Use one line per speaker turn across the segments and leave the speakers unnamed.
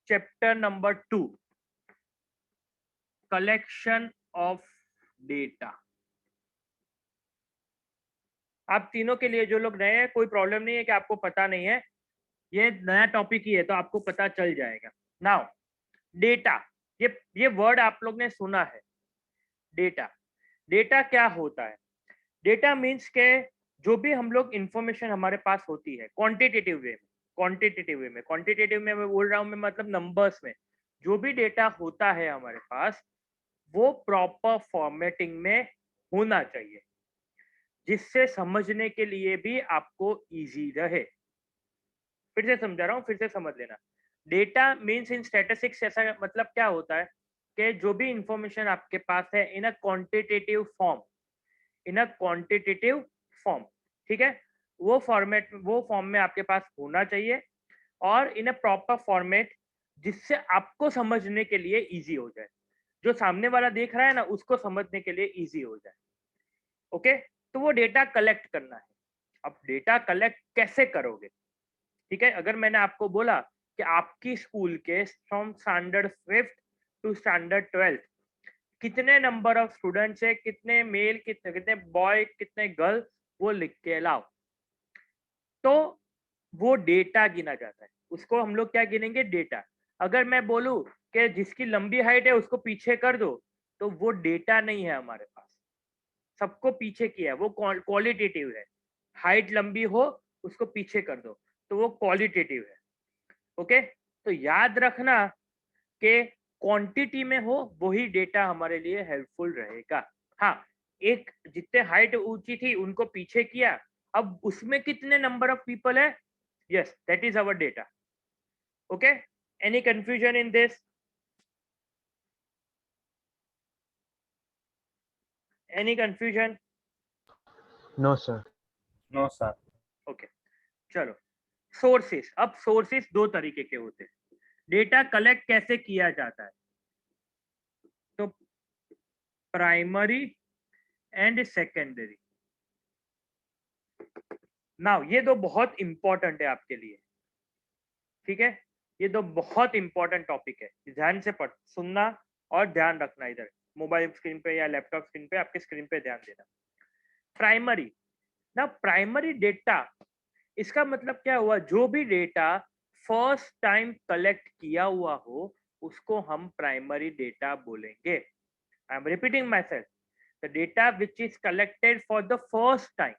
Chapter number 2, collection of data. आप तीनों के लिए, जो लोग नए हैं, कोई प्रॉब्लम नहीं है कि आपको पता नहीं है, ये नया टॉपिक ही है तो आपको पता चल जाएगा। नाउ डेटा, ये वर्ड आप लोग ने सुना है, डेटा। डेटा क्या होता है? डेटा मीन्स के जो भी हम लोग इंफॉर्मेशन हमारे पास होती है क्वांटिटेटिव वे में, क्वांटिटेटिव में मैं बोल रहा हूँ, मैं मतलब नंबर्स में, जो भी डेटा होता है हमारे पास, वो प्रॉपर फॉर्मेटिंग में होना चाहिए, जिससे समझने के लिए भी आपको इजी रहे। फिर से समझा रहा हूँ, फिर से समझ लेना। डेटा मीन्स इन स्टैटिस्टिक्स ऐसा मतलब क्या होता है कि जो भी इंफॉर्मेशन आपके पास है इन अ क्वांटिटेटिव फॉर्म, ठीक है, वो फॉर्म में आपके पास होना चाहिए, और इन अ प्रॉपर फॉर्मेट, जिससे आपको समझने के लिए इजी हो जाए, जो सामने वाला देख रहा है ना उसको समझने के लिए इजी हो जाए। ओके, तो वो डेटा कलेक्ट करना है। अब डेटा कलेक्ट कैसे करोगे? ठीक है, अगर मैंने आपको बोला कि आपकी स्कूल के from standard 5th to standard 12th कितने नंबर ऑफ स्टूडेंट्स है, कितने मेल, कितने कितने बॉय, कितने गर्ल, वो लिख के लाओ, तो वो डेटा गिना जाता है। उसको हम लोग क्या गिनेंगे? डेटा। अगर मैं बोलूं कि जिसकी लंबी हाइट है उसको पीछे कर दो, तो वो डेटा नहीं है हमारे पास, सबको पीछे किया है, वो क्वालिटेटिव है। हाइट लंबी हो उसको पीछे कर दो, तो वो क्वालिटेटिव है। ओके, तो याद रखना कि क्वांटिटी में हो वही डेटा हमारे लिए हेल्पफुल रहेगा। हाँ, एक जितने हाइट ऊंची थी उनको पीछे किया, अब उसमें कितने नंबर ऑफ पीपल है, yes that is our data. Okay, any confusion in this? Any confusion?
No sir.
No sir.
Okay, चलो। सोर्सेस, अब सोर्सेस दो तरीके के होते हैं। डेटा कलेक्ट कैसे किया जाता है? तो प्राइमरी एंड सेकेंडरी। नाउ ये दो बहुत इंपॉर्टेंट है आपके लिए, ठीक है, ये दो बहुत इंपॉर्टेंट टॉपिक है, ध्यान से सुनना और ध्यान रखना। इधर मोबाइल स्क्रीन पे या लैपटॉप स्क्रीन पे, आपके स्क्रीन पे ध्यान देना। प्राइमरी, ना प्राइमरी डेटा, इसका मतलब क्या हुआ? जो भी डेटा फर्स्ट टाइम कलेक्ट किया हुआ हो उसको हम प्राइमरी डेटा बोलेंगे। I am repeating my self, the data which is collected for the first time,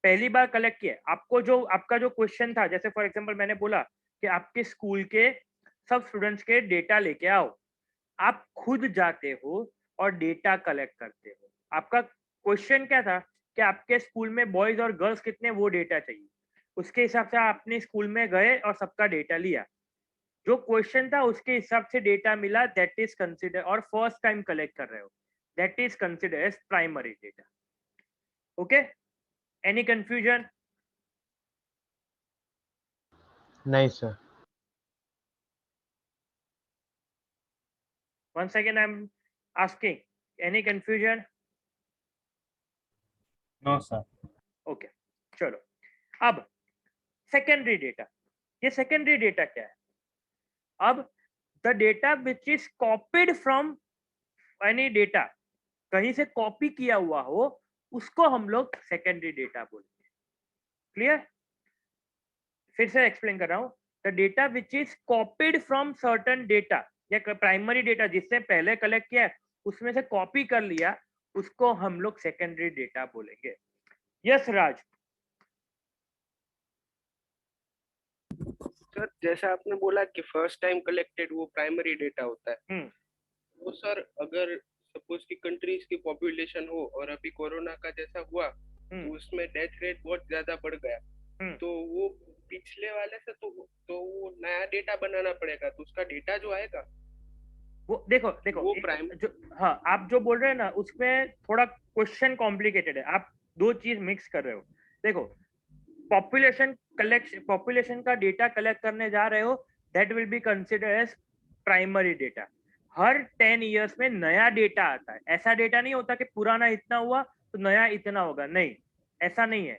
पहली बार कलेक्ट किया। आपको जो आपका जो क्वेश्चन था, जैसे फॉर एग्जांपल मैंने बोला कि आपके स्कूल के सब स्टूडेंट्स के डेटा लेके आओ, आप खुद जाते हो और डेटा कलेक्ट करते हो। आपका क्वेश्चन क्या था कि आपके स्कूल में बॉयज और गर्ल्स कितने, वो डेटा चाहिए, उसके हिसाब से आपने स्कूल में गए और सबका डेटा लिया, जो क्वेश्चन था उसके हिसाब से डेटा मिला, दैट इज कंसिडर, और फर्स्ट टाइम कलेक्ट कर रहे हो, that is consider as primary data. Okay, any confusion?
नहीं sir.
once again I'm asking, any confusion?
No sir.
Okay, चलो। अब सेकेंडरी डेटा, ये सेकेंडरी डेटा क्या है? अब the data which is copied from any data, कहीं से copy किया हुआ हो, उसको हम लोग सेकेंडरी डेटा बोलते हैं। क्लियर? फिर से एक्सप्लेन कर रहा हूं, the data which is copied from certain data, या प्राइमरी डेटा जिससे पहले कलेक्ट किया है उसमें से कॉपी कर लिया, उसको हम लोग सेकेंडरी डेटा बोलेंगे। यस राज?
सर जैसा आपने बोला कि फर्स्ट टाइम कलेक्टेड वो प्राइमरी डेटा होता है,
हम्म,
तो सर अगर सपोज की कंट्रीज की पॉपुलेशन हो और अभी कोरोना का जैसा हुआ तो उसमें डेथ रेट बहुत ज्यादा बढ़ गया, तो वो पिछले वाले से तो वो नया डेटा बनाना पड़ेगा, तो उसका डेटा जो आएगा
वो देखो देखो
वो प्राइम
जो, हाँ आप जो बोल रहे हैं ना उसमें थोड़ा क्वेश्चन कॉम्प्लिकेटेड है, आप दो चीज मिक्स कर रहे हो। देखो, पॉपुलेशन का डेटा कलेक्ट करने जा रहे हो, that will be consider as primary data. हर 10 इयर्स में नया डेटा आता है, ऐसा डेटा नहीं होता कि पुराना इतना हुआ तो नया इतना होगा, नहीं, ऐसा नहीं है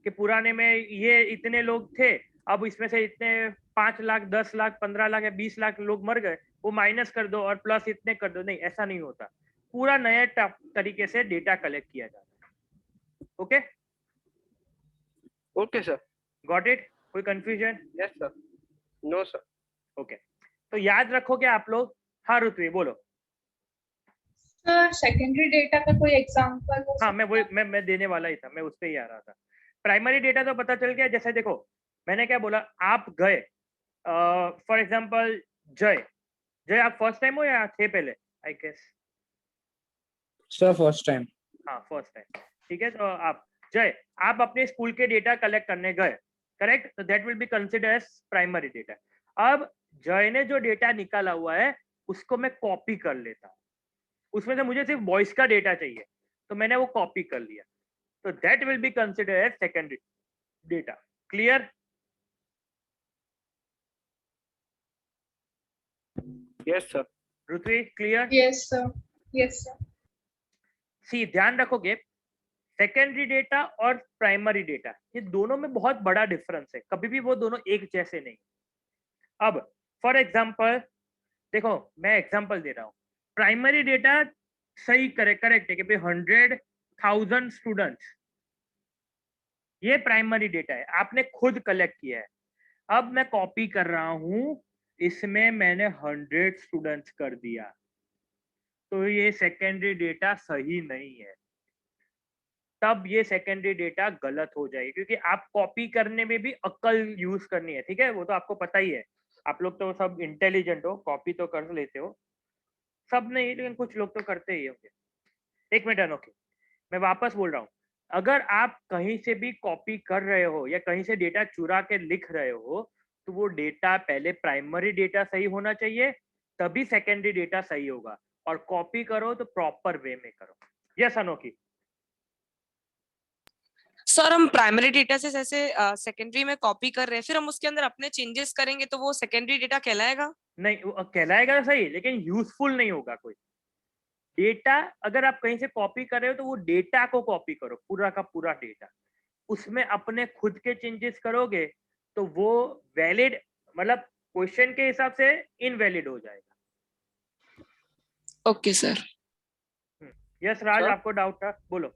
कि पुराने में ये इतने लोग थे अब इसमें से इतने 5 लाख 10 लाख 15 लाख या 20 लाख लोग मर गए, वो माइनस कर दो और प्लस इतने कर दो, नहीं ऐसा नहीं होता। पूरा नए तरीके से डेटा कलेक्ट किया जाता है। Okay
okay sir,
got it? कोई confusion?
Yes sir, no sir.
Okay, तो याद रखोगे आप लोग। हाँ ऋत्वी बोलो।
सर सेकेंडरी डेटा का कोई एग्जांपल हो
हाँ,
सकता है?
मैं देने वाला ही था, मैं उस पे ही आ रहा था। प्राइमरी डेटा तो पता चल गया। जैसे देखो, मैंने क्या बोला, आप गए फॉर एग्जांपल जय आप फर्स्ट टाइम हो या थे पहले? I guess
sir first time.
हाँ फर्स्ट टाइम, ठीक है। तो आप अपने स्कूल के डेटा कलेक्ट करने गए, करेक्ट? तो that will be consider as primary data. अब जय ने जो डेटा निकाला हुआ है उसको मैं कॉपी कर लेता हूँ। उसमें से मुझे सिर्फ वॉइस का डेटा चाहिए, तो मैंने वो कॉपी कर लिया, तो that will be consider as secondary data. Clear?
Yes sir.
Ritvi clear?
Yes sir, yes sir.
See ध्यान रखोगे, सेकेंडरी डेटा और प्राइमरी डेटा, ये दोनों में बहुत बड़ा डिफरेंस है, कभी भी वो दोनों एक जैसे नहीं। अब फॉर एग्जांपल देखो, मैं एग्जांपल दे रहा हूँ। प्राइमरी डेटा सही करेक्ट है कि भाई 100,000 स्टूडेंट्स, ये प्राइमरी डेटा है, आपने खुद कलेक्ट किया है। अब मैं कॉपी कर रहा हूँ, इसमें मैंने 100 स्टूडेंट्स कर दिया, तो ये सेकेंडरी डेटा सही नहीं है। तब ये सेकेंडरी डेटा गलत हो जाएगी, क्योंकि आप कॉपी करने में भी अक्ल यूज करनी है, ठीक है? वो तो आपको पता ही है, आप लोग तो सब इंटेलिजेंट हो, कॉपी तो कर लेते हो, सब नहीं लेकिन कुछ लोग तो करते ही होंगे। एक मिनट अनोखी, मैं वापस बोल रहा हूँ, अगर आप कहीं से भी कॉपी कर रहे हो या कहीं से डेटा चुरा के लिख रहे हो, तो वो डेटा पहले प्राइमरी डेटा सही होना चाहिए, तभी सेकेंडरी डेटा सही होगा। और कॉपी करो तो प्रॉपर वे में करो। यस अनोखी?
सर हम प्राइमरी डेटा से जैसे सेकेंडरी में कॉपी कर रहे हैं, फिर हम उसके अंदर अपने चेंजेस करेंगे तो वो सेकेंडरी डेटा कहलाएगा?
नहीं, वो कहलाएगा तो सही, लेकिन यूजफुल नहीं होगा कोई डेटा। अगर आप कहीं से कॉपी कर रहे हो तो वो डेटा को कॉपी करो, पूरा का पूरा डेटा, उसमें अपने खुद के चेंजेस करोगे तो वो वैलिड, मतलब क्वेश्चन के हिसाब से इनवैलिड हो जाएगा।
Okay sir.
यस राज,
सर?
आपको डाउट था, बोलो।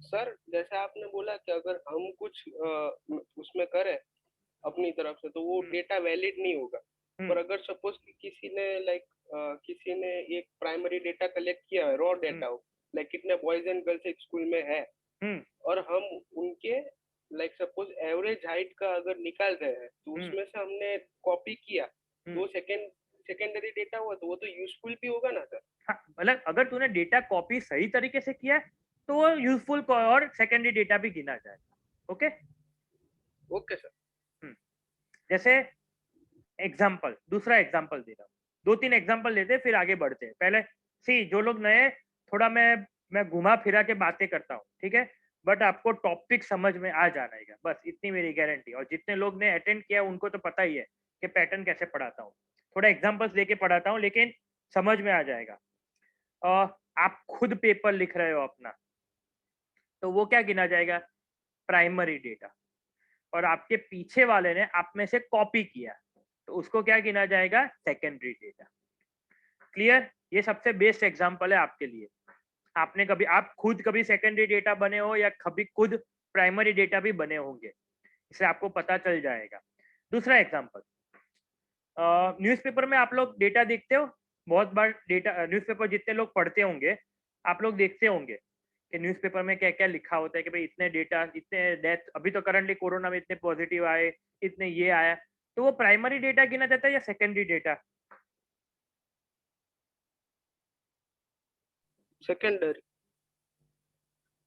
सर जैसे आपने बोला कि अगर हम कुछ उसमें करें अपनी तरफ से तो वो डेटा वैलिड नहीं होगा, पर अगर सपोज कि किसी ने एक प्राइमरी डेटा कलेक्ट किया है, रॉ डेटा हो, लाइक कितने बॉयज एंड गर्ल्स एक स्कूल में है, और हम उनके लाइक सपोज एवरेज हाइट का अगर निकाल रहे हैं तो उसमें से हमने कॉपी किया, तो सेकेंडरी डेटा हुआ, तो वो तो यूजफुल भी होगा ना सर?
हाँ, मतलब अगर तूने डेटा कॉपी सही तरीके से किया है तो वो यूजफुल और सेकेंडरी डेटा भी गिना जाएगा। Okay
okay sir.
जैसे एग्जाम्पल, दूसरा एग्जाम्पल दे रहा हूँ, 2-3 एग्जाम्पल लेते हैं फिर आगे बढ़ते हैं। पहले सी, जो लोग नए, थोड़ा मैं घुमा फिरा के बातें करता हूँ, ठीक है, बट आपको टॉपिक समझ में आ जाना है, बस इतनी मेरी गारंटी। और जितने लोग ने अटेंड किया उनको तो पता ही है कि पैटर्न कैसे पढ़ाता हूँ, थोड़ा एग्जाम्पल्स लेके पढ़ाता हूँ, लेकिन समझ में आ जाएगा। आप खुद पेपर लिख रहे हो अपना, तो वो क्या गिना जाएगा? Primary data. और आपके पीछे वाले ने आप में से कॉपी किया, तो उसको क्या गिना जाएगा? Secondary data. क्लियर? ये सबसे बेस्ट एग्जांपल है आपके लिए। आप खुद कभी सेकेंडरी डेटा बने हो या कभी खुद प्राइमरी डेटा भी बने होंगे, इससे आपको पता चल जाएगा। दूसरा एग्जांपल, न्यूज़पेपर में आप लोग डेटा देखते हो, बहुत बार डेटा न्यूज़पेपर जितने लोग पढ़ते होंगे आप लोग देखते होंगे कि न्यूज़पेपर में क्या क्या लिखा होता है कि भाई इतने डेटा, इतने डेथ, अभी तो करंटली कोरोना में इतने पॉजिटिव आए, इतने ये आया, तो वो प्राइमरी डेटा गिना जाता है या सेकेंडरी डेटा?
सेकेंडरी।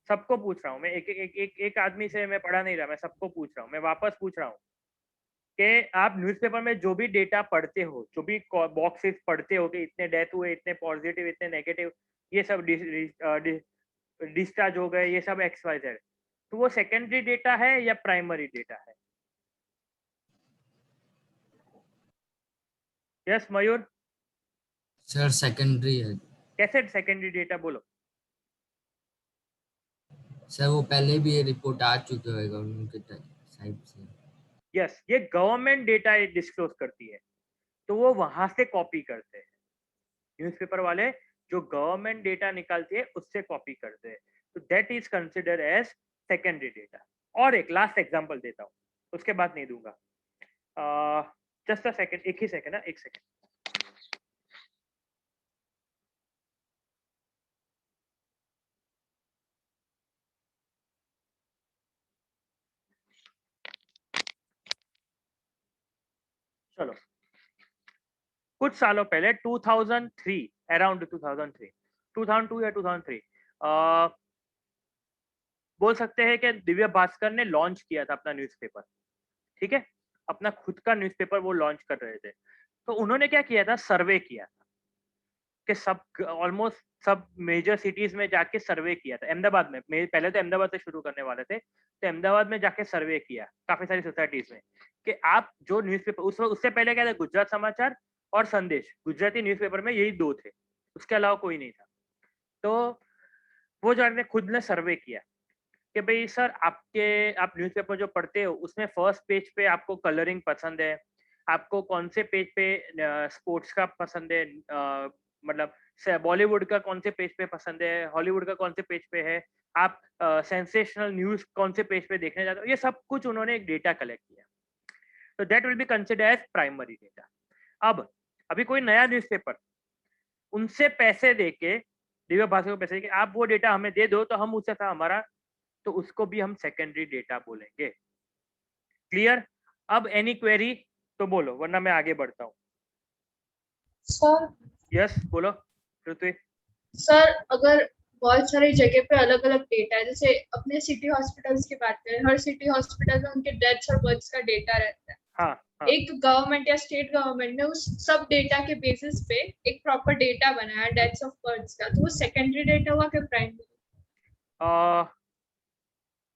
सबको पूछ रहा हूँ मैं, एक आदमी से मैं पढ़ा नहीं रहा, मैं सबको पूछ रहा हूँ, मैं वापस पूछ रहा हूँ कि आप न्यूज़पेपर में जो भी डेटा पढ़ते हो, जो भी बॉक्सेस पढ़ते हो कि इतने डेथ हुए, इतने पॉजिटिव, इतने नेगेटिव, ये सब डिस्चार्ज हो गए, ये सब XYZ, तो वो सेकेंडरी डेटा है या प्राइमरी डेटा है? यस मयूर?
सर सेकेंडरी है।
कैसे सेकेंडरी डेटा? बोलो।
सर वो पहले भी ये रिपोर्ट आ चुके होगा उनके साइड से।
यस, ये गवर्नमेंट डेटा डिस्क्लोज करती है, तो वो वहां से कॉपी करते हैं। न्यूज़पेपर वाले जो गवर्नमेंट डेटा निकालती है उससे कॉपी करते हैं, तो that is consider as secondary data. और एक लास्ट एग्जांपल देता हूँ, उसके बाद नहीं दूंगा। जस्ट अ सेकंड, एक ही सेकंड ना, एक सेकंड। चलो, कुछ सालों पहले 2003, अराउंड 2003, 2002 या 2003, बोल सकते हैं कि दिव्य भास्कर ने लॉन्च किया था अपना न्यूज़पेपर। ठीक है, अपना खुद का न्यूज़पेपर वो लॉन्च कर रहे थे। तो उन्होंने क्या किया था, सर्वे किया था कि सब ऑलमोस्ट सब मेजर सिटीज में जाके सर्वे किया था। अहमदाबाद में, पहले तो अहमदाबाद से शुरू करने वाले थे, तो अहमदाबाद में जाके सर्वे किया काफी सारी सोसाइटीज में कि आप जो न्यूज़पेपर, उससे पहले क्या था, गुजरात समाचार और संदेश, गुजराती न्यूज़पेपर में यही दो थे, उसके अलावा कोई नहीं था। तो वो जाने खुद ने सर्वे किया कि भाई सर, आप न्यूज़पेपर जो पढ़ते हो उसमें फर्स्ट पेज पे आपको कलरिंग पसंद है, आपको कौन से पेज पे स्पोर्ट्स का पसंद है, मतलब बॉलीवुड का कौन से पेज पे पसंद है, हॉलीवुड का कौन से पेज पे है, आप सेंसेशनल न्यूज कौन से पेज पे देखने जाते हो, ये सब कुछ उन्होंने एक डेटा कलेक्ट किया। तो that will be considered as primary data. अब अभी कोई नया न्यूज़पेपर उनसे पैसे देके, दिव्य भास्कर को पैसे देके आप वो डेटा हमें दे दो तो हम उससे था हमारा, तो उसको भी हम सेकेंडरी डेटा बोलेंगे। क्लियर? अब एनी क्वेरी तो बोलो, वरना मैं आगे बढ़ता हूँ।
सर
यस बोलो पृथ्वी।
सर अगर बहुत सारी जगह पे अलग अलग डेटा है, जैसे अपने सिटी हॉस्पिटल्स की बात करें, हर सिटी हॉस्पिटल में उनके डेथ्स और बर्थ्स का डेटा रहता है।
हाँ, हाँ।
एक गवर्नमेंट या स्टेट गवर्नमेंट ने उस सब डेटा के बेसिस पे एक प्रॉपर डेटा बनाया डेथ्स ऑफ बर्थ्स का, तो वो सेकेंडरी डेटा हुआ कि प्राइमरी?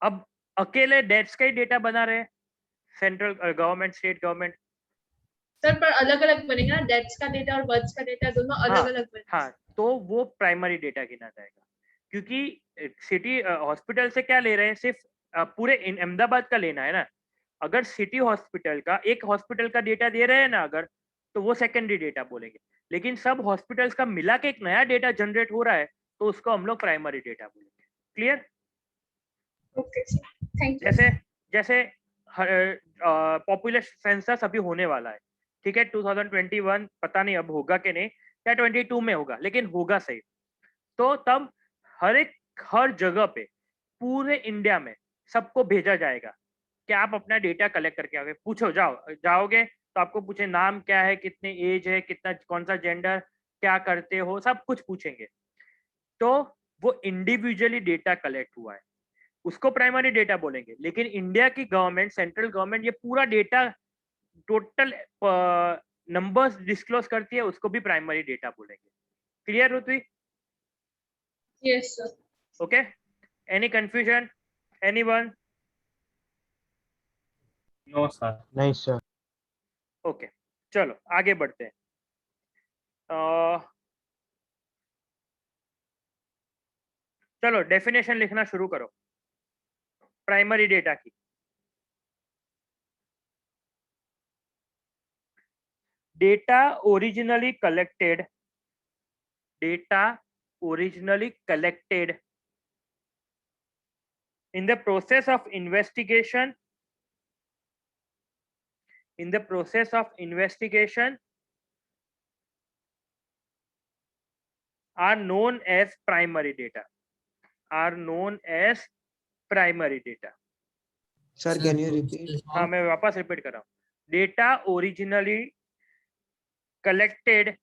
अब अकेले डेथ्स का ही डेटा बना रहे central government, state government?
Sir पर अलग अलग बनेगा ना, डेथ्स का डेटा और बर्थ्स का डेटा दोनों अलग अलग बनेगा।
हाँ, तो वो प्राइमरी डेटा गिना जाएगा, क्योंकि सिटी हॉस्पिटल से क्या ले रहे हैं, सिर्फ पूरे अहमदाबाद का लेना है ना। अगर सिटी हॉस्पिटल का, एक हॉस्पिटल का डेटा दे रहे हैं ना अगर, तो वो सेकेंडरी डेटा बोलेंगे। लेकिन सब हॉस्पिटल्स का मिला के एक नया डेटा जनरेट हो रहा है, तो उसको हम लोग प्राइमरी डेटा बोलेंगे। Clear?
Okay sir, thank you.
जैसे जैसे पॉपुलेशन सेंसस अभी होने वाला है, ठीक है, 2021, पता नहीं अब होगा कि नहीं, या 22 में होगा, लेकिन होगा सही। तो तब हर जगह पे पूरे इंडिया में सबको भेजा जाएगा कि आप अपना डेटा कलेक्ट करके आओगे। पूछो, जाओगे तो आपको पूछे नाम क्या है, कितने एज है, कितना, कौन सा जेंडर, क्या करते हो, सब कुछ पूछेंगे। तो वो इंडिविजुअली डेटा कलेक्ट हुआ है, उसको प्राइमरी डेटा बोलेंगे। लेकिन इंडिया की गवर्नमेंट, सेंट्रल गवर्नमेंट, ये पूरा डेटा टोटल नंबर्स डिस्क्लोज करती है, उसको भी प्राइमरी डेटा बोलेंगे। Clear Ritvi?
Yes sir.
Okay, any confusion, anyone?
No, sir.
नहीं सर।
ओके, चलो आगे बढ़ते हैं। चलो डेफिनेशन लिखना शुरू करो प्राइमरी डेटा की। Data originally collected in the process of investigation are known as primary data.
Sir, can you repeat?
हाँ, मैं वापस रिपीट कर रहा हूँ। Data originally collected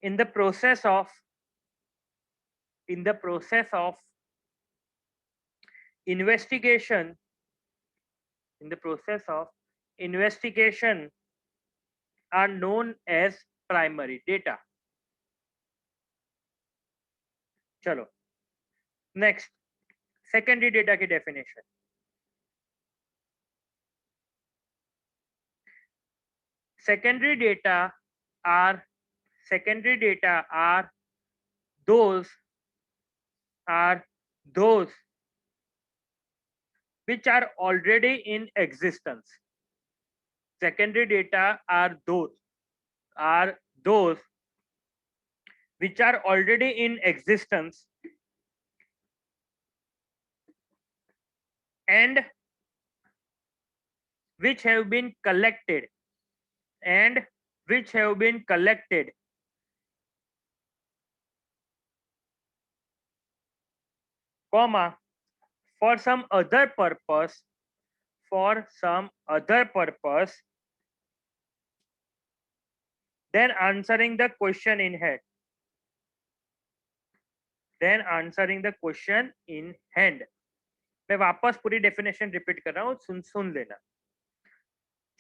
in the process of investigation are known as primary data. चलो next, secondary data की definition. Secondary data are those which are already in existence. Secondary data are those which are already in existence and which have been collected comma for some other purpose then answering the question in hand. मैं वापस पूरी definition repeat कर रहा हूँ, सुन लेना.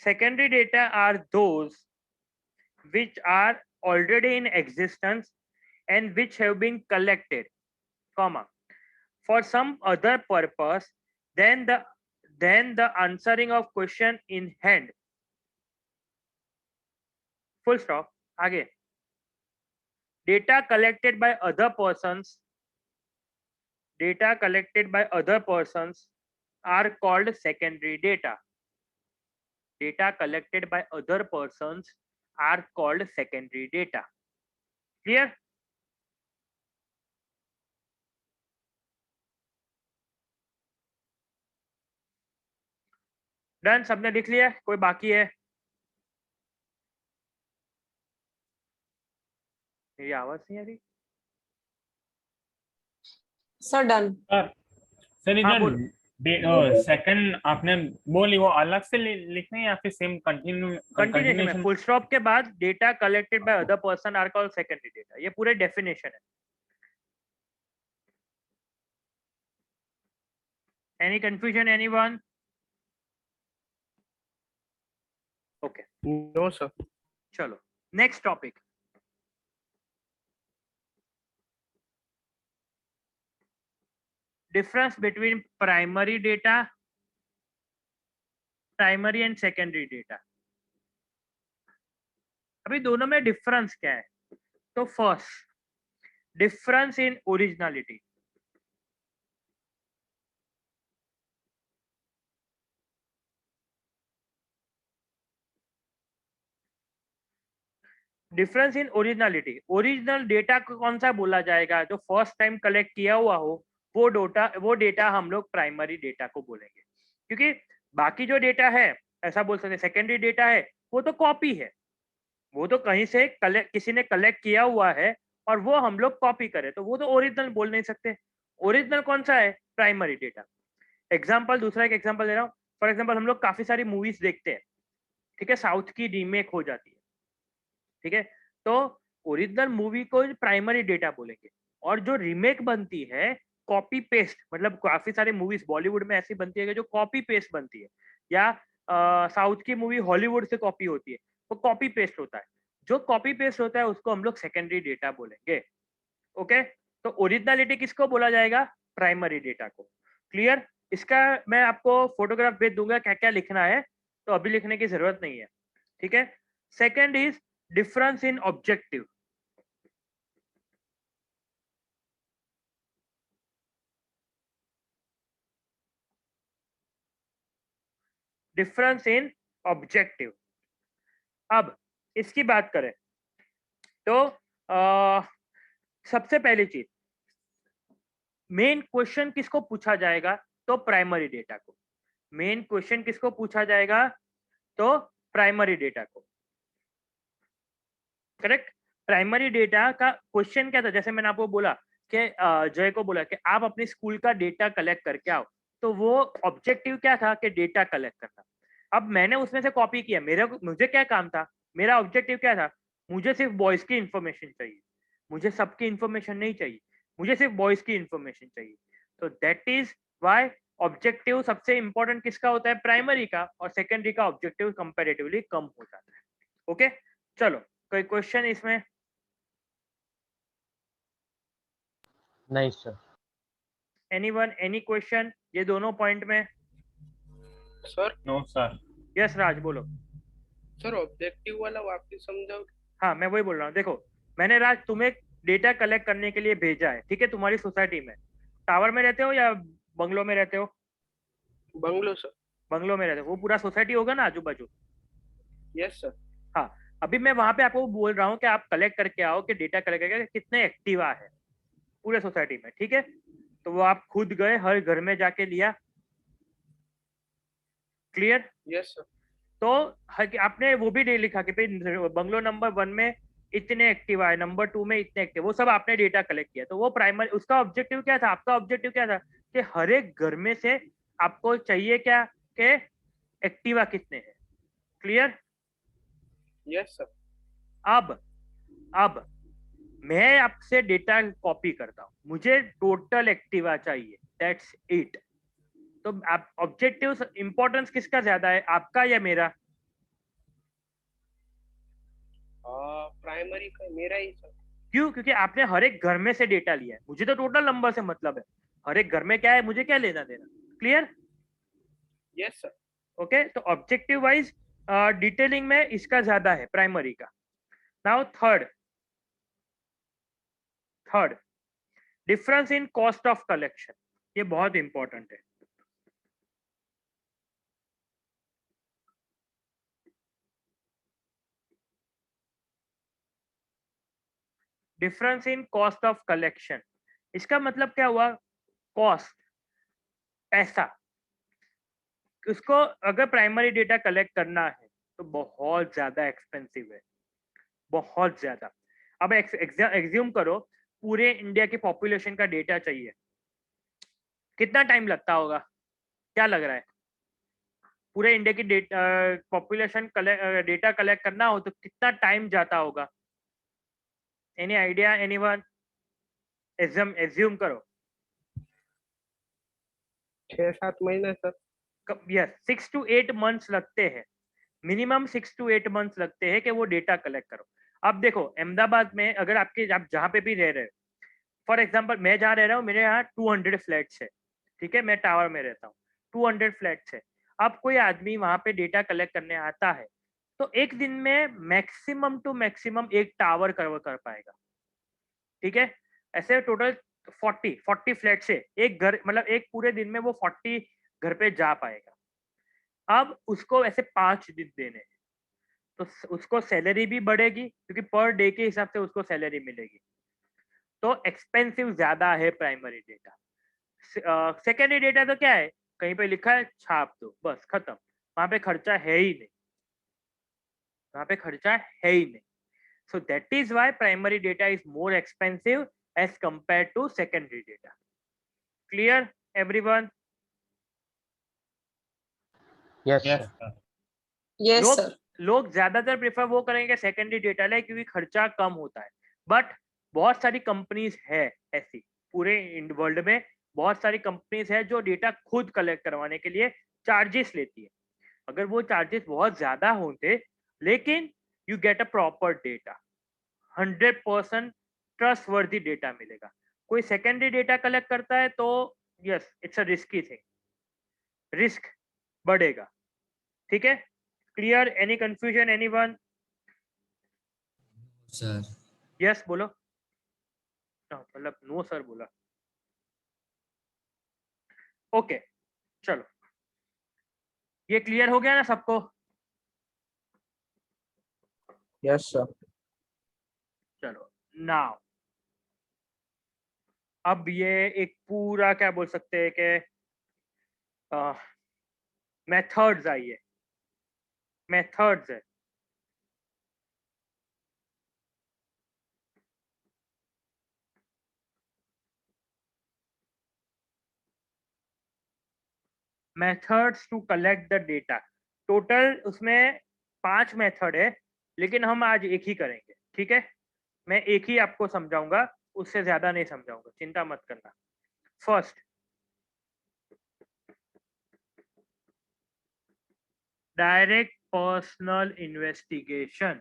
Secondary data are those which are already in existence and which have been collected, comma, for some other purpose than the answering of question in hand. Full stop. आगे. Data collected by other persons are called secondary data. Data collected by other persons are called secondary data. Clear? Done, सबने लिख लिया? कोई बाकी है? मेरी आवाज नहीं आ रही?
Sir done.
सर इधर सेकंड आपने बोली वो अलग से लिखना है या फिर सेम
कंटिन्यूएशन में फुल स्टॉप के बाद data collected by other person are called secondary data. ये पूरे डेफिनेशन है. Any confusion anyone? Okay,
no sir.
चलो next topic. Difference between primary and secondary data. अभी दोनों में डिफरेंस क्या है? तो first, difference in originality. Difference in originality. Original data को कौन सा बोला जाएगा? जो फर्स्ट टाइम कलेक्ट किया हुआ हो, वो डेटा हम लोग प्राइमरी डेटा को बोलेंगे. क्योंकि बाकी जो डेटा है, ऐसा बोल सकते हैं सेकेंडरी डेटा है, वो तो कॉपी है. वो तो कहीं से किसी ने कलेक्ट किया हुआ है और वो हम लोग कॉपी करें, तो वो तो ओरिजिनल बोल नहीं सकते. ओरिजिनल कौन सा है? Primary data. एग्जाम्पल, दूसरा एक एग्जाम्पल दे रहा हूँ. फॉर एग्जाम्पल हम लोग काफी सारी मूवीज देखते हैं, ठीक है, साउथ की रीमेक हो जाती है, ठीक है, तो ओरिजिनल मूवी को प्राइमरी डेटा बोलेंगे. और जो रीमेक बनती है, कॉपी पेस्ट, मतलब काफी सारे मूवीज बॉलीवुड में ऐसी बनती है कि जो कॉपी पेस्ट बनती है, या साउथ की मूवी हॉलीवुड से कॉपी होती है, वो कॉपी पेस्ट होता है. जो कॉपी पेस्ट होता है उसको हम लोग सेकेंडरी डेटा बोलेंगे. ओके, तो ओरिजिनलिटी किसको बोला जाएगा? प्राइमरी डेटा को. क्लियर? इसका मैं आपको फोटोग्राफ भेज दूंगा क्या क्या लिखना है, तो अभी लिखने की जरूरत नहीं है, ठीक है. Second is difference in objective. Difference in objective. अब इसकी बात करें तो सबसे पहली चीज, मेन क्वेश्चन किसको पूछा जाएगा? तो प्राइमरी डेटा को. मेन क्वेश्चन किसको पूछा जाएगा? तो प्राइमरी डेटा को. करेक्ट. प्राइमरी डेटा का क्वेश्चन क्या था? जैसे मैंने आपको बोला कि जय को बोला कि आप अपनी स्कूल का डेटा कलेक्ट करके आओ, तो वो ऑब्जेक्टिव क्या था? कि डेटा कलेक्ट करना. अब मैंने उसमें से कॉपी किया, मुझे क्या काम था? मेरा ऑब्जेक्टिव क्या था? मुझे सिर्फ बॉयज की इंफॉर्मेशन चाहिए, मुझे सबकी इंफॉर्मेशन नहीं चाहिए, मुझे सिर्फ बॉयज की इंफॉर्मेशन चाहिए. तो दैट इज व्हाई ऑब्जेक्टिव सबसे इंपॉर्टेंट किसका होता है? प्राइमरी का. और सेकेंडरी का ऑब्जेक्टिव कंपैरेटिवली कम हो जाता है. ओके, चलो कोई क्वेश्चन इसमें?
नहीं सर.
एनीवन, एनी क्वेश्चन ये दोनों पॉइंट में?
Sir
no sir.
Yes Raj बोलो.
सर ऑब्जेक्टिव वाला वापस समझाओ.
हाँ, मैं वही बोल रहा हूँ. देखो, मैंने राज तुम्हें डेटा कलेक्ट करने के लिए भेजा है, ठीक है, तुम्हारी सोसाइटी में. टावर में रहते हो या बंगलो में रहते हो?
Bungalow sir.
बंगलो में रहते हो, वो पूरा सोसाइटी होगा ना आजू बाजू?
Yes sir.
हाँ, अभी मैं वहां पे आपको बोल रहा हूँ कि आप कलेक्ट करके आओ, कि डेटा कलेक्ट करके कितने एक्टिवा है पूरे सोसाइटी में, ठीक है? तो वो आप खुद गए, हर घर में जाके लिया। क्लियर?
Yes sir.
तो आपने वो भी डे लिखा कि बंगलो नंबर 1 में इतने एक्टिव आए, नंबर 2 में इतने एक्टिव, वो सब आपने डेटा कलेक्ट किया। तो वो प्राइमरी, उसका ऑब्जेक्टिव क्या था? आपका ऑब्जेक्टिव क्या था कि हर एक घर में से आपको चाहिए क्या कि एक्टिवा कितने हैं। क्लियर?
Yes sir.
अब मैं आपसे डेटा कॉपी करता हूँ, मुझे टोटल एक्टिवा चाहिए, दैट्स इट। तो आप ऑब्जेक्टिव इंपॉर्टेंस किसका ज्यादा है, आपका या मेरा?
प्राइमरी का मेरा ही सर।
क्यों? क्योंकि आपने हर एक घर में से डेटा लिया है, मुझे तो टोटल नंबर से मतलब है, हर एक घर में क्या है मुझे क्या लेना देना। क्लियर?
Yes sir.
ओके, तो ऑब्जेक्टिव वाइज डिटेलिंग में इसका ज्यादा है प्राइमरी का। Now third difference in cost of collection, ये बहुत इंपॉर्टेंट है। Difference in cost of collection, इसका मतलब क्या हुआ? कॉस्ट, पैसा। उसको अगर प्राइमरी डेटा कलेक्ट करना है तो बहुत ज्यादा एक्सपेंसिव है, बहुत ज्यादा। अब एग्ज्यूम करो पूरे इंडिया की पॉपुलेशन का डेटा चाहिए, कितना टाइम लगता होगा? क्या लग रहा है? पूरे इंडिया की पॉपुलेशन डेटा कलेक्ट करना हो तो कितना टाइम जाता होगा? Any idea, anyone? एज्यूम करो।
6-7 महीने सर।
यस, 6 to 8 मंथ्स लगते हैं, मिनिमम 6 to 8 मंथ्स लगते हैं कि वो डेटा कलेक्ट करो। अब देखो अहमदाबाद में अगर आप जहाँ पे भी रह रहे हो, फॉर एग्जांपल मैं जहाँ रह रहा हूँ मेरे यहाँ 200 फ्लैट्स है, ठीक है? मैं टावर में रहता हूँ, 200 फ्लैट्स है। अब कोई आदमी वहां पे डेटा कलेक्ट करने आता है तो एक दिन में मैक्सिमम टू मैक्सिमम एक टावर कवर कर पाएगा, ठीक है? ऐसे टोटल 40 फ्लैट से एक घर, मतलब एक पूरे दिन में वो 40 घर पे जा पाएगा। अब उसको ऐसे 5 दिन देने हैं तो उसको सैलरी भी बढ़ेगी क्योंकि पर डे के हिसाब से उसको सैलरी मिलेगी। तो एक्सपेंसिव ज्यादा है प्राइमरी डेटा। सेकेंडरी डेटा तो क्या है, कहीं पे लिखा है छाप दो, बस खत्म, वहां पे खर्चा है ही नहीं, वहां पे खर्चा है ही नहीं। So that is why primary data is more expensive as compared to secondary data. Clear, everyone?
Yes
yes
sir.
Sir.
Yes
लोग
सर।
लोग ज्यादातर प्रेफर वो करेंगे सेकेंडरी डेटा ले क्योंकि खर्चा कम होता है, बट बहुत सारी कंपनीज है ऐसी पूरे वर्ल्ड में, बहुत सारी कंपनीज है जो डेटा खुद कलेक्ट करवाने के लिए चार्जेस लेती है। अगर वो चार्जेस बहुत ज्यादा होते लेकिन you get a proper data, 100% trust वर्दी डेटा मिलेगा। कोई सेकेंडरी डेटा कलेक्ट करता है तो yes it's a risky thing, risk बढ़ेगा, ठीक है? Clear? Any confusion, anyone?
Sir.
Yes बोलो। मतलब नो सर बोला। ओके चलो, ये क्लियर हो गया ना सबको?
Yes, sir.
चलो नाउ अब ये एक पूरा क्या बोल सकते हैं कि मेथड्स आइए, मेथड्स है। Methods to collect the data, total उसमें 5 मेथड है लेकिन हम आज एक ही करेंगे, ठीक है? मैं एक ही आपको समझाऊंगा, उससे ज्यादा नहीं समझाऊंगा, चिंता मत करना। First, direct personal investigation.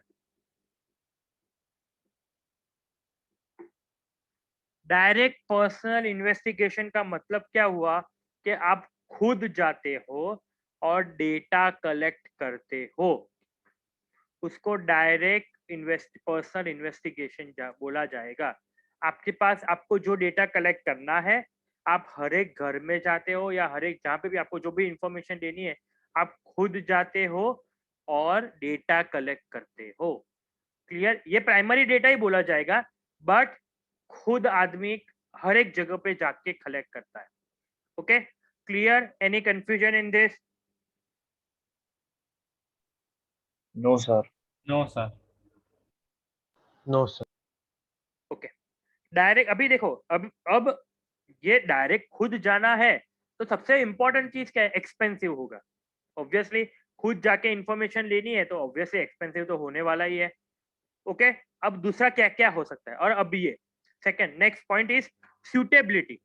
Direct personal investigation का मतलब क्या हुआ कि आप खुद जाते हो और डेटा कलेक्ट करते हो, उसको डायरेक्ट पर्सनल इन्वेस्टिगेशन बोला जाएगा। आपके पास आपको जो डेटा कलेक्ट करना है आप हर एक घर में जाते हो या हर एक जहाँ पे भी आपको जो भी इंफॉर्मेशन देनी है आप खुद जाते हो और डेटा कलेक्ट करते हो। क्लियर? ये प्राइमरी डेटा ही बोला जाएगा, बट खुद आदमी हर एक जगह पे जाके कलेक्ट करता है। Okay, clear? Any confusion in this?
No, sir.
No sir.
No sir.
Okay, direct अभी देखो, अब ये डायरेक्ट खुद जाना है तो सबसे इंपॉर्टेंट चीज क्या है? एक्सपेंसिव होगा ऑब्वियसली। खुद जाके इंफॉर्मेशन लेनी है तो ऑब्वियसली एक्सपेंसिव तो होने वाला ही है। ओके, अब दूसरा क्या क्या हो सकता है? और अब ये second next point is suitability.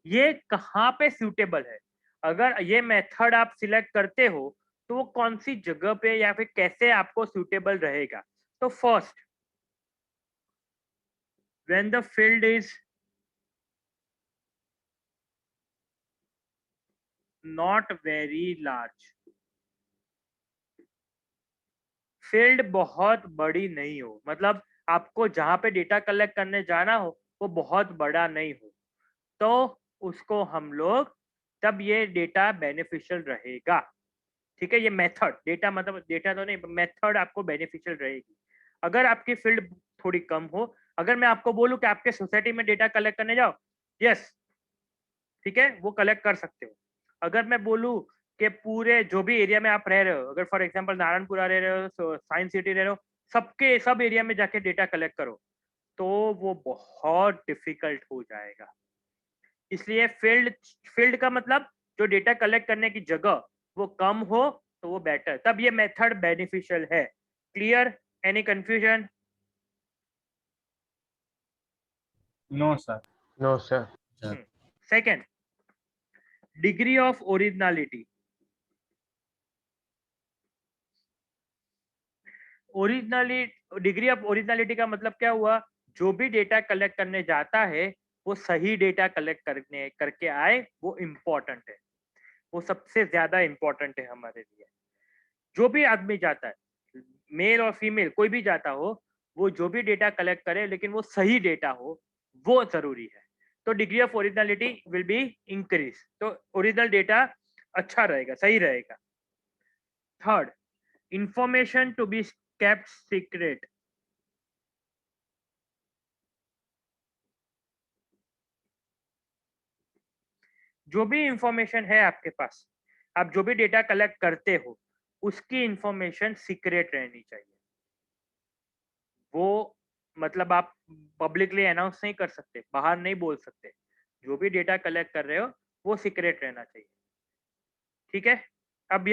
ये कहाँ पे सूटेबल है? अगर ये मेथड आप सिलेक्ट करते हो तो वो कौन सी जगह पे या फिर कैसे आपको सूटेबल रहेगा? तो first, when the field is not very large, field बहुत बड़ी नहीं हो, मतलब आपको जहां पे डेटा कलेक्ट करने जाना हो वो बहुत बड़ा नहीं हो, तो उसको हम लोग तब ये डेटा बेनिफिशियल रहेगा। ठीक है, ये मेथड डेटा मतलब डेटा तो नहीं, मेथड आपको बेनिफिशियल रहेगी। अगर आपकी फील्ड थोड़ी कम हो, अगर मैं आपको बोलूं कि आपके सोसाइटी में डेटा कलेक्ट करने जाओ, यस ठीक है वो कलेक्ट कर सकते हो। अगर मैं बोलूं कि पूरे जो भी एरिया में आप रह रहे हो, अगर फॉर एग्जांपल नारायणपुरा रह रहे हो, साइंस सिटी रह रहे हो, सबके सब एरिया में जाके डेटा कलेक्ट करो, तो वो बहुत डिफिकल्ट हो जाएगा। इसलिए फील्ड फील्ड का मतलब जो डेटा कलेक्ट करने की जगह वो कम हो तो वो बेटर, तब ये मेथड बेनिफिशियल है। Clear? Any confusion?
No sir.
No sir.
Second, degree of originality. Degree of originality का मतलब क्या हुआ? जो भी डेटा कलेक्ट करने जाता है वो सही डेटा कलेक्ट करने करके आए, वो इम्पोर्टेंट है, वो सबसे ज्यादा इम्पोर्टेंट है हमारे लिए। जो भी आदमी जाता है, मेल और फीमेल कोई भी जाता हो, वो जो भी डेटा कलेक्ट करे लेकिन वो सही डेटा हो, वो जरूरी है। तो degree of originality will be increase, तो ओरिजिनल डेटा अच्छा रहेगा, सही रहेगा। Third, information to be kept secret. जो भी इंफॉर्मेशन है आपके पास, आप जो भी डेटा कलेक्ट करते हो, उसकी इंफॉर्मेशन सीक्रेट रहनी चाहिए। वो मतलब आप पब्लिकली अनाउंस नहीं कर सकते, बाहर नहीं बोल सकते। जो भी डेटा कलेक्ट कर रहे हो वो सीक्रेट रहना चाहिए। ठीक है, अब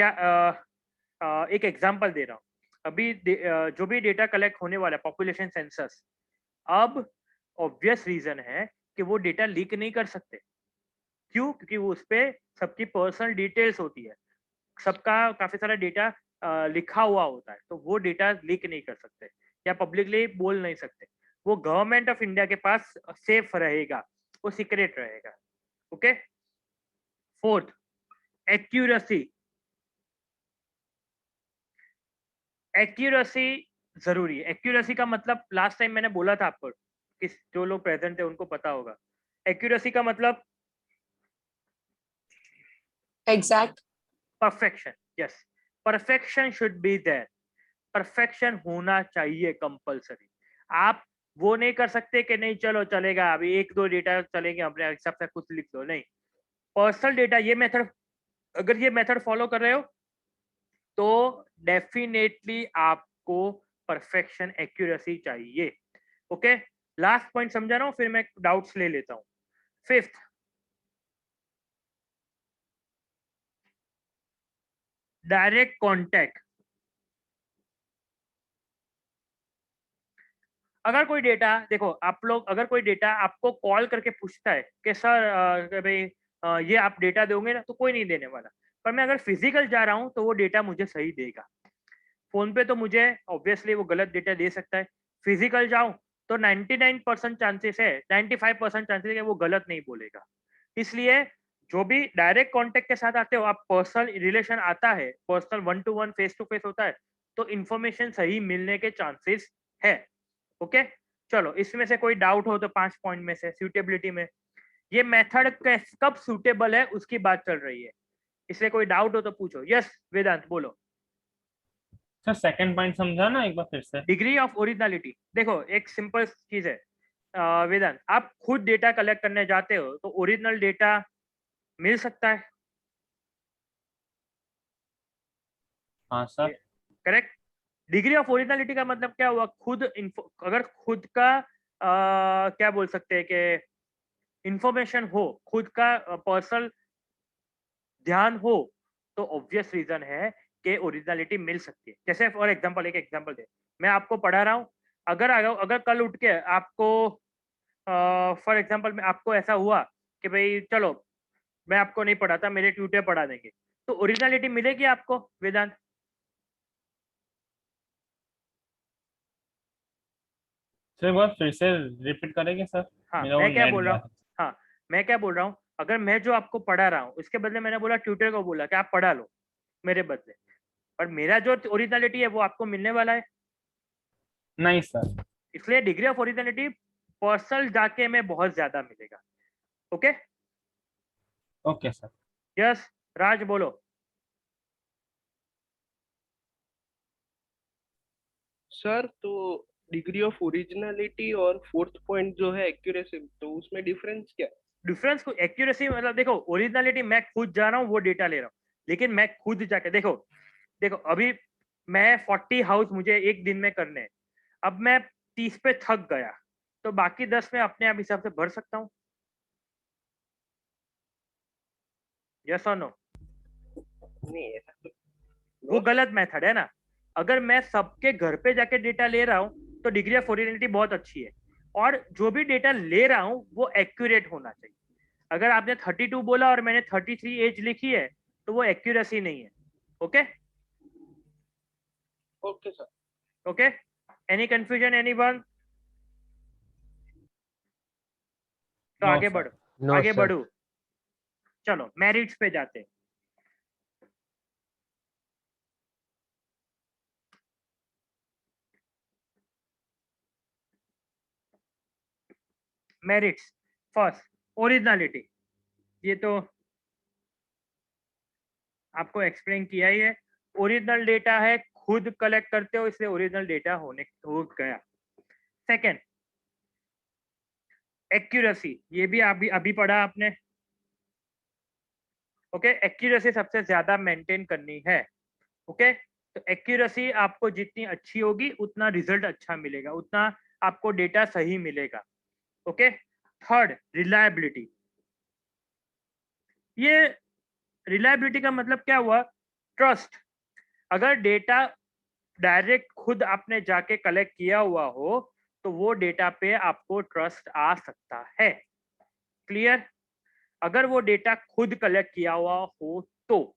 एक एग्जांपल दे रहा हूँ। अभी जो भी डेटा कलेक्ट होने वाला है पॉपुलेशन सेंसस, अब ऑब्वियस रीजन है कि वो डेटा लीक नहीं कर सकते। क्यों? क्योंकि वो उस पर सबकी पर्सनल डिटेल्स होती है, सबका काफी सारा डेटा लिखा हुआ होता है, तो वो डेटा लीक नहीं कर सकते या पब्लिकली बोल नहीं सकते। वो गवर्नमेंट ऑफ इंडिया के पास सेफ रहेगा, वो सीक्रेट रहेगा। ओके। Fourth, accuracy. एक्यूरेसी जरूरी है। एक्यूरेसी का मतलब लास्ट टाइम मैंने बोला था आपको, किस जो लोग प्रेजेंट थे उनको पता होगा। एक्यूरेसी का मतलब
exact,
perfection. Yes, perfection should be there, perfection होना चाहिए कंपलसरी। आप वो नहीं कर सकते कि नहीं चलो चलेगा अभी एक दो डेटा चलेंगे अपने हिसाब से कुछ लिख दो, नहीं। पर्सनल डेटा, ये मेथड अगर ये मेथड फॉलो कर रहे हो तो डेफिनेटली आपको परफेक्शन एक्यूरेसी चाहिए। ओके, लास्ट पॉइंट समझा रहा हूँ, फिर मैं डाउट्स ले लेता हूँ। Fifth, direct contact. अगर कोई डेटा देखो, आप लोग अगर कोई डेटा आपको कॉल करके पूछता है कि सर भाई ये आप डेटा दोगे ना, तो कोई नहीं देने वाला। पर मैं अगर फिजिकल जा रहा हूँ तो वो डेटा मुझे सही देगा। फोन पे तो मुझे ऑब्वियसली वो गलत डेटा दे सकता है, फिजिकल जाऊं तो 99% चांसेस है, 95% चांसेस है कि वो गलत नहीं बोलेगा। इसलिए जो भी डायरेक्ट कांटेक्ट के साथ आते हो आप, पर्सनल रिलेशन आता है, personal 1 to 1 face to face होता है, तो इंफॉर्मेशन सही मिलने के चांसेस है। ओके चलो, इसमें से कोई डाउट हो तो 5 पॉइंट में से सूटेबिलिटी में, ये मेथड कब सूटेबल है उसकी बात चल रही है, इसलिए कोई डाउट हो तो पूछो। यस वेदांत बोलो।
सर सेकंड पॉइंट समझा ना एक बार फिर से।
डिग्री ऑफ ओरिजिनलिटी, देखो एक सिंपल चीज है वेदांत, आप खुद डेटा कलेक्ट करने जाते हो तो ओरिजिनल डेटा मिल सकता है।
हाँ sir.
Correct. Degree of originality का मतलब क्या हुआ, खुद अगर खुद का क्या बोल सकते हैं कि इंफॉर्मेशन हो, खुद का पर्सनल ध्यान हो, तो ऑब्वियस रीजन है कि ओरिजिनलिटी मिल सकती है। जैसे फॉर एग्जांपल, एक एग्जांपल दे, मैं आपको पढ़ा रहा हूँ, अगर अगर कल उठ के आपको फॉर एग्जांपल में आपको ऐसा हुआ कि भाई चलो मैं आपको नहीं पढ़ाता, मेरे ट्यूटर पढ़ा देंगे, तो ओरिजिनलिटी मिलेगी आपको वेदांत।
सर वो फिर से रिपीट करेंगे सर।
हाँ
मेरा वो
मैं क्या
नेट
बोल रहा
गया
हूँ, हाँ मैं क्या बोल रहा हूँ, अगर मैं जो आपको पढ़ा रहा हूँ उसके बदले मैंने बोला ट्यूटर को बोला कि आप पढ़ा लो मेरे बदले, और मेरा जो ओरिजिनलिटी है वो आपको मिलने वाला है।
नहीं सर।
इसलिए डिग्री ऑफ ओरिजिनलिटी पर्सनल जाके में बहुत ज्यादा मिलेगा। Okay
okay sir.
Yes Raj बोलो।
सर तो डिग्री ऑफ ओरिजिनलिटी और फोर्थ पॉइंट जो है एक्यूरेसी, तो उसमें डिफरेंस क्या है?
डिफरेंस को एक्यूरेसी मतलब देखो, ओरिजिनलिटी मैं खुद जा रहा हूँ वो डेटा ले रहा हूँ, लेकिन मैं खुद जाके देखो देखो अभी मैं 40 हाउस मुझे एक दिन में करने हैं, अब मैं 30 पे थक गया तो बाकी 10 में अपने आप हिसाब से भर सकता हूँ। यस और नो?
नहीं ऐसा तो
वो गलत मेथड है ना। अगर मैं सबके घर पे जाके डेटा ले रहा हूँ तो डिग्री ऑफ ओरिजिनलिटी बहुत अच्छी है, और जो भी डेटा ले रहा हूँ वो एक्यूरेट होना चाहिए। अगर आपने 32 बोला और मैंने 33 एज लिखी है तो वो एक्यूरेसी नहीं है। Okay
okay sir.
Okay any confusion anyone? तो
नो
आगे
सर।
बढ़ो,
नो
आगे
सर।
बढ़ो, चलो मेरिट्स पे जाते हैं। मेरिट्स फर्स्ट ओरिजिनलिटी, ये तो आपको एक्सप्लेन किया ही है, ओरिजिनल डेटा है, खुद कलेक्ट करते हो इसलिए ओरिजिनल डेटा हो गया। सेकंड एक्यूरेसी, ये भी अभी अभी पढ़ा आपने। ओके एक्यूरेसी सबसे ज्यादा मेंटेन करनी है। ओके तो एक्यूरेसी आपको जितनी अच्छी होगी उतना रिजल्ट अच्छा मिलेगा, उतना आपको डेटा सही मिलेगा। ओके थर्ड रिलायबिलिटी, ये रिलायबिलिटी का मतलब क्या हुआ, ट्रस्ट। अगर डेटा डायरेक्ट खुद आपने जाके कलेक्ट किया हुआ हो तो वो डेटा पे आपको ट्रस्ट आ सकता है। क्लियर? अगर वो डेटा खुद कलेक्ट किया हुआ हो तो,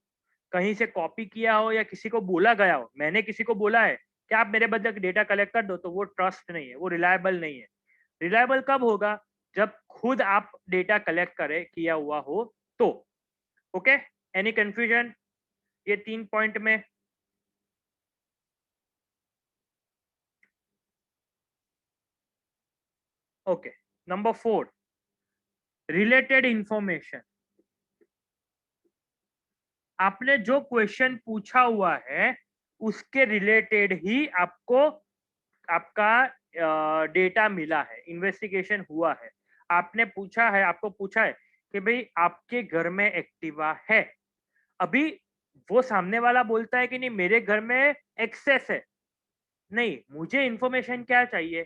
कहीं से कॉपी किया हो या किसी को बोला गया हो, मैंने किसी को बोला है कि आप मेरे बदले डेटा कलेक्ट कर दो, तो वो ट्रस्ट नहीं है, वो रिलायबल नहीं है। रिलायबल कब होगा, जब खुद आप डेटा कलेक्ट करे किया हुआ हो तो। ओके एनी कंफ्यूजन ये 3 पॉइंट में? ओके नंबर 4 रिलेटेड इंफॉर्मेशन, आपने जो क्वेश्चन पूछा हुआ है उसके रिलेटेड ही आपको आपका डेटा मिला है, इन्वेस्टिगेशन हुआ है, आपने पूछा है, आपको पूछा है कि भाई आपके घर में एक्टिवा है, अभी वो सामने वाला बोलता है कि नहीं मेरे घर में एक्सेस है, नहीं मुझे इंफॉर्मेशन क्या चाहिए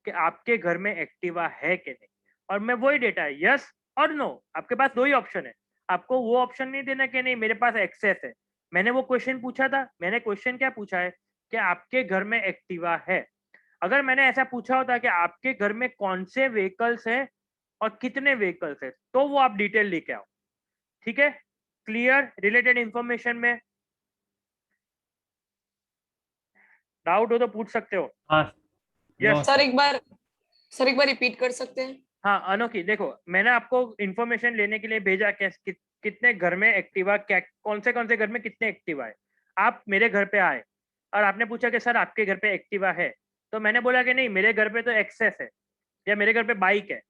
कि आपके घर में एक्टिवा है कि नहीं, और मैं वही डेटा है यस और नो, आपके पास दो ही ऑप्शन है, आपको वो ऑप्शन नहीं देना कि नहीं मेरे पास एक्सेस है। मैंने वो क्वेश्चन पूछा था, मैंने क्वेश्चन क्या पूछा है कि आपके घर में एक्टिवा है। अगर मैंने ऐसा पूछा होता कि आपके घर में कौन से व्हीकल्स हैं और कितने व्हीकल्स हैं, तो वो आप डिटेल लेके आओ। ठीक है क्लियर? रिलेटेड इंफॉर्मेशन में डाउट हो तो पूछ सकते हो।
हाँ।
यस
नो
सर एक बार रिपीट कर सकते हैं?
हाँ अनोखी, देखो मैंने आपको इंफॉर्मेशन लेने के लिए भेजा कितने घर में एक्टिवा, क्या कौन से घर में कितने एक्टिवा है, आप मेरे घर पे आए और आपने पूछा कि सर आपके घर पे एक्टिवा है, तो मैंने बोला कि नहीं मेरे घर पे तो एक्सेस है या मेरे घर पे बाइक है।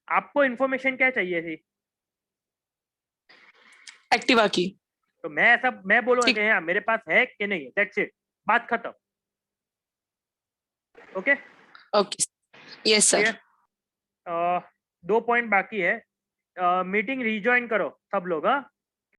आपको इन्फॉर्मेशन क्या चाहिए थी?
एक्टिवा की।
तो मैं बोलूंगा
ठीक।
कि हाँ मेरे पास है कि नहीं है, दैट्स इट, बात खत्म। Okay
okay yes sir.
2 point बाकी है। मीटिंग रिजॉइन करो सब लोग। हाँ